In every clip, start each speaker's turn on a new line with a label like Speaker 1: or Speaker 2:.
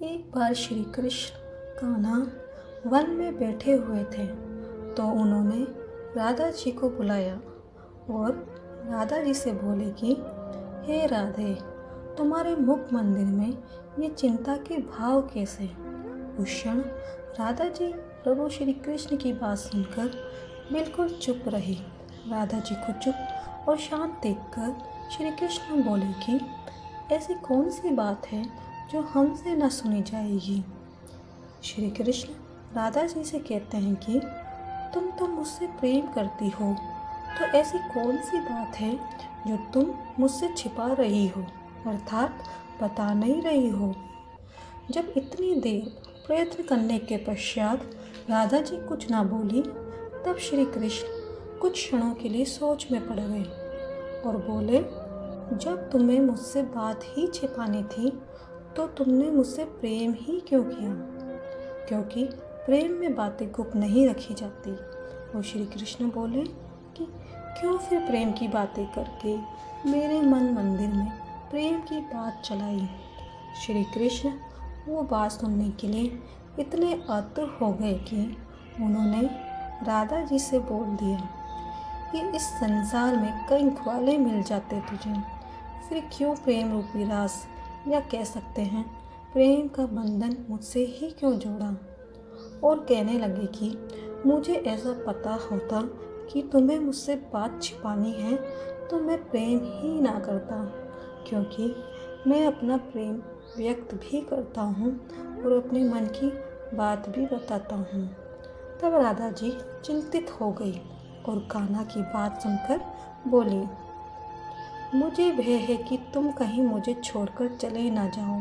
Speaker 1: एक बार श्री कृष्ण कान्हा वन में बैठे हुए थे तो उन्होंने राधा जी को बुलाया और राधा जी से बोले कि हे राधे, तुम्हारे मुख मंदिर में ये चिंता के भाव कैसे। उस क्षण राधा जी प्रभु श्री कृष्ण की बात सुनकर बिल्कुल चुप रही। राधा जी को चुप और शांत देखकर श्री कृष्ण बोले कि ऐसी कौन सी बात है जो हमसे न सुनी जाएगी। श्री कृष्ण राधा जी से कहते हैं कि तुम तो मुझसे प्रेम करती हो, तो ऐसी कौन सी बात है जो तुम मुझसे छिपा रही हो, अर्थात बता नहीं रही हो। जब इतनी देर प्रयत्न करने के पश्चात राधा जी कुछ ना बोली, तब श्री कृष्ण कुछ क्षणों के लिए सोच में पड़ गए और बोले, जब तुम्हें मुझसे बात ही छिपानी थी तो तुमने मुझसे प्रेम ही क्यों किया, क्योंकि प्रेम में बातें गुप्त नहीं रखी जाती। और श्री कृष्ण बोले कि क्यों फिर प्रेम की बातें करके मेरे मन मंदिर में प्रेम की बात चलाई। श्री कृष्ण वो बात सुनने के लिए इतने आतुर हो गए कि उन्होंने राधा जी से बोल दिया कि इस संसार में कई ग्वाले मिल जाते तुझे, फिर क्यों प्रेम रूपी रास या कह सकते हैं प्रेम का बंधन मुझसे ही क्यों जोड़ा। और कहने लगे कि मुझे ऐसा पता होता कि तुम्हें मुझसे बात छिपानी है तो मैं प्रेम ही ना करता, क्योंकि मैं अपना प्रेम व्यक्त भी करता हूँ और अपने मन की बात भी बताता हूँ। तब राधा जी चिंतित हो गई और कान्हा की बात सुनकर बोली, मुझे भय है कि तुम कहीं मुझे छोड़कर चले ना जाओ,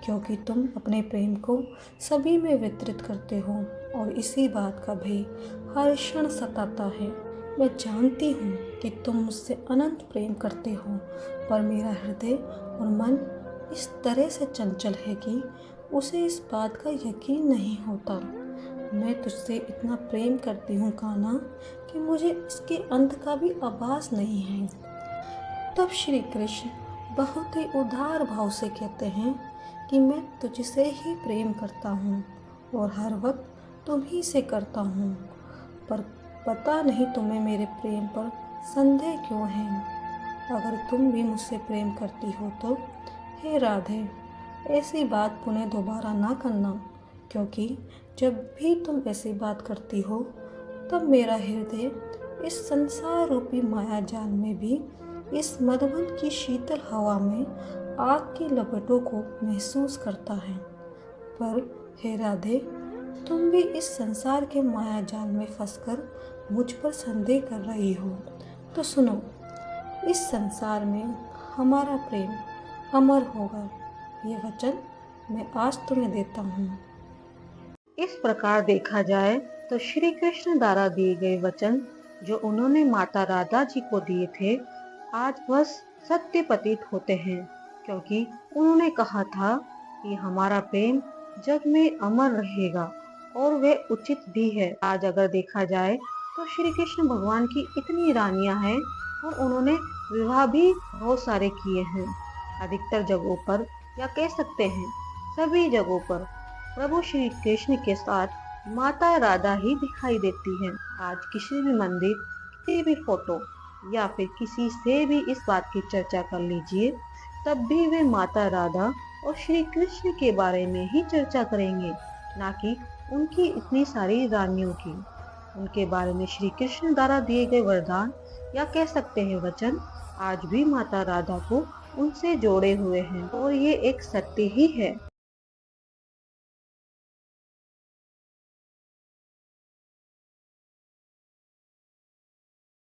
Speaker 1: क्योंकि तुम अपने प्रेम को सभी में वितरित करते हो और इसी बात का भय हर क्षण सताता है। मैं जानती हूँ कि तुम मुझसे अनंत प्रेम करते हो, पर मेरा हृदय और मन इस तरह से चंचल है कि उसे इस बात का यकीन नहीं होता। मैं तुझसे इतना प्रेम करती हूँ कान्हा कि मुझे इसके अंत का भी आभास नहीं है। तब श्री कृष्ण बहुत ही उदार भाव से कहते हैं कि मैं तुझसे ही प्रेम करता हूँ और हर वक्त तुम ही से करता हूँ, पर पता नहीं तुम्हें मेरे प्रेम पर संदेह क्यों है। अगर तुम भी मुझसे प्रेम करती हो तो हे राधे, ऐसी बात पुनः दोबारा ना करना, क्योंकि जब भी तुम ऐसी बात करती हो तब मेरा हृदय इस संसार रूपी माया जाल में भी इस मधुबन की शीतल हवा में आग की लपटों को महसूस करता है। पर हे राधे, तुम भी इस संसार के माया जाल में फंसकर मुझ पर संदेह कर रही हो, तो सुनो, इस संसार में हमारा प्रेम अमर होगा, ये वचन मैं आज तुम्हें देता हूँ। इस प्रकार देखा जाए तो श्री कृष्ण द्वारा दिए गए वचन जो उन्होंने माता राधा जी को दिए थे, आज बस सत्य प्रतीत होते हैं, क्योंकि उन्होंने कहा था कि हमारा प्रेम जग में अमर रहेगा और वह उचित भी है। आज अगर देखा जाए तो श्री कृष्ण भगवान की इतनी रानियां हैं और उन्होंने विवाह भी बहुत सारे किए हैं। अधिकतर जगहों पर या कह सकते हैं सभी जगहों पर प्रभु श्री कृष्ण के साथ माता राधा ही दिखाई देती है। आज किसी भी मंदिर, किसी भी फोटो या फिर किसी से भी इस बात की चर्चा कर लीजिए, तब भी वे माता राधा और श्री कृष्ण के बारे में ही चर्चा करेंगे, ना कि उनकी इतनी सारी रानियों की। उनके बारे में श्री कृष्ण द्वारा दिए गए वरदान या कह सकते हैं वचन आज भी माता राधा को उनसे जोड़े हुए हैं और ये एक सत्य ही है।